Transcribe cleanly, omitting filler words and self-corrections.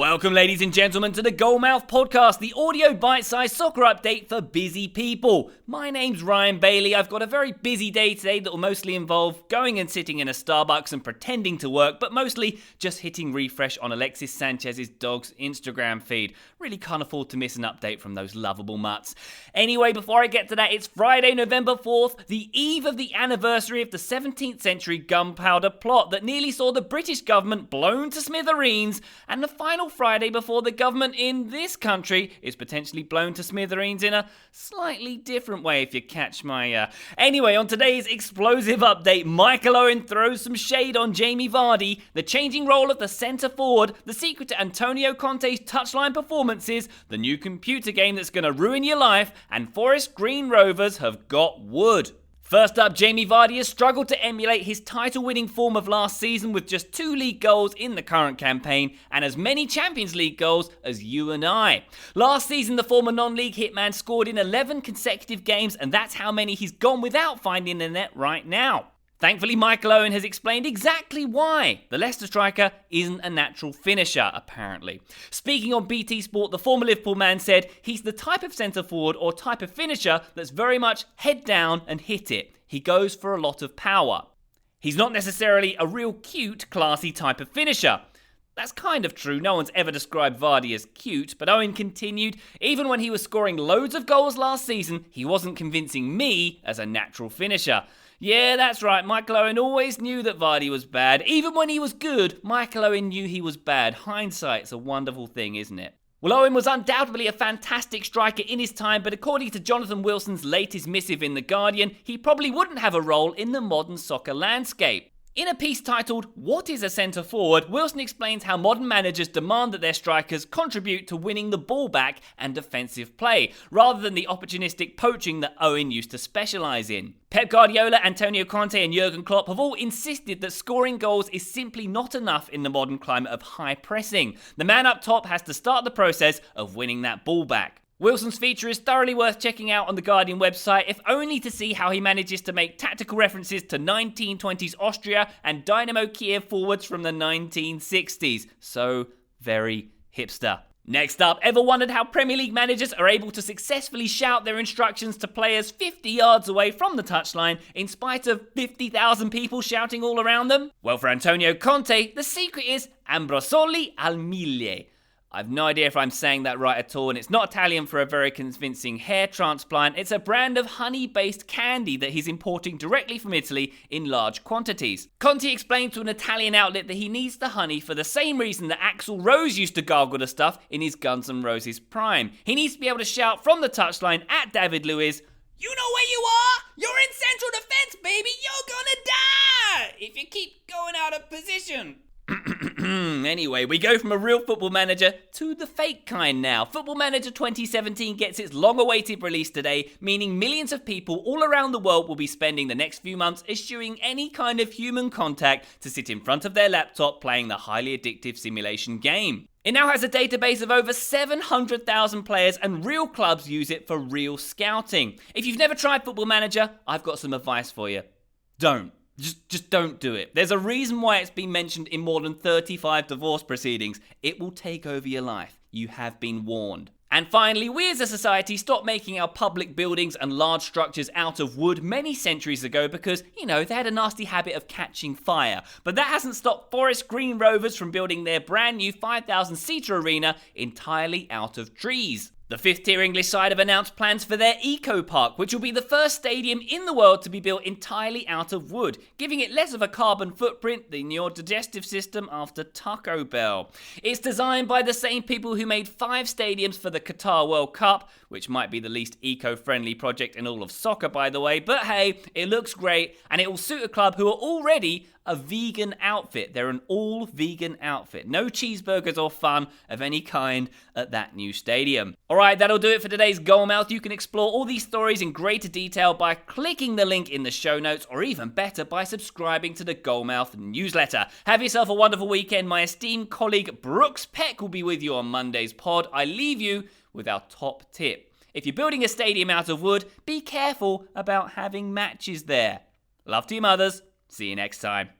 Welcome, ladies and gentlemen, to the Goalmouth Podcast, the audio bite-sized soccer update for busy people. My name's Ryan Bailey. I've got a very busy day today that will mostly involve going and sitting in a Starbucks and pretending to work, but mostly just hitting refresh on Alexis Sanchez's dog's Instagram feed. Really can't afford to miss an update from those lovable mutts. Anyway, before I get to that, it's Friday, November 4th, the eve of the anniversary of the 17th century gunpowder plot that nearly saw the British government blown to smithereens, and the final Friday before the government in this country is potentially blown to smithereens in a slightly different way, if you catch my... Anyway, on today's explosive update, Michael Owen throws some shade on Jamie Vardy, the changing role of the centre forward, the secret to Antonio Conte's touchline performances, the new computer game that's going to ruin your life, and Forest Green Rovers have got wood. First up, Jamie Vardy has struggled to emulate his title-winning form of last season with just 2 league goals in the current campaign and as many Champions League goals as you and I. Last season, the former non-league hitman scored in 11 consecutive games, and that's how many he's gone without finding the net right now. Thankfully, Michael Owen has explained exactly why the Leicester striker isn't a natural finisher, apparently. Speaking on BT Sport, the former Liverpool man said he's the type of centre-forward or type of finisher that's very much head down and hit it. He goes for a lot of power. He's not necessarily a real cute, classy type of finisher. That's kind of true. No one's ever described Vardy as cute, but Owen continued, even when he was scoring loads of goals last season, he wasn't convincing me as a natural finisher. Yeah, that's right, Michael Owen always knew that Vardy was bad. Even when he was good, Michael Owen knew he was bad. Hindsight's a wonderful thing, isn't it? Well, Owen was undoubtedly a fantastic striker in his time, but according to Jonathan Wilson's latest missive in The Guardian, he probably wouldn't have a role in the modern soccer landscape. In a piece titled, "What is a centre forward?", Wilson explains how modern managers demand that their strikers contribute to winning the ball back and defensive play, rather than the opportunistic poaching that Owen used to specialise in. Pep Guardiola, Antonio Conte and Jurgen Klopp have all insisted that scoring goals is simply not enough in the modern climate of high pressing. The man up top has to start the process of winning that ball back. Wilson's feature is thoroughly worth checking out on the Guardian website, if only to see how he manages to make tactical references to 1920s Austria and Dynamo Kiev forwards from the 1960s. So very hipster. Next up, ever wondered how Premier League managers are able to successfully shout their instructions to players 50 yards away from the touchline in spite of 50,000 people shouting all around them? Well, for Antonio Conte, the secret is ambrosoli al mille. I've no idea if I'm saying that right at all, and it's not Italian for a very convincing hair transplant. It's a brand of honey-based candy that he's importing directly from Italy in large quantities. Conte explained to an Italian outlet that he needs the honey for the same reason that Axl Rose used to gargle the stuff in his Guns N' Roses prime. He needs to be able to shout from the touchline at David Luiz, "You know where you are? You're in central defence, baby! You're gonna die if you keep going out of position." Anyway, we go from a real football manager to the fake kind now. Football Manager 2017 gets its long-awaited release today, meaning millions of people all around the world will be spending the next few months eschewing any kind of human contact to sit in front of their laptop playing the highly addictive simulation game. It now has a database of over 700,000 players, and real clubs use it for real scouting. If you've never tried Football Manager, I've got some advice for you. Don't. Just don't do it. There's a reason why it's been mentioned in more than 35 divorce proceedings. It will take over your life. You have been warned. And finally, we as a society stopped making our public buildings and large structures out of wood many centuries ago because, they had a nasty habit of catching fire. But that hasn't stopped Forest Green Rovers from building their brand new 5,000-seater arena entirely out of trees. The fifth-tier English side have announced plans for their Eco Park, which will be the first stadium in the world to be built entirely out of wood, giving it less of a carbon footprint than your digestive system after Taco Bell. It's designed by the same people who made 5 stadiums for the Qatar World Cup, which might be the least eco-friendly project in all of soccer, by the way, but hey, it looks great, and it will suit a club who are already a vegan outfit. They're an all-vegan outfit. No cheeseburgers or fun of any kind at that new stadium. Alright, that'll do it for today's Goalmouth. You can explore all these stories in greater detail by clicking the link in the show notes, or even better, by subscribing to the Goalmouth newsletter. Have yourself a wonderful weekend. My esteemed colleague Brooks Peck will be with you on Monday's pod. I leave you with our top tip. If you're building a stadium out of wood, be careful about having matches there. Love to your mothers. See you next time.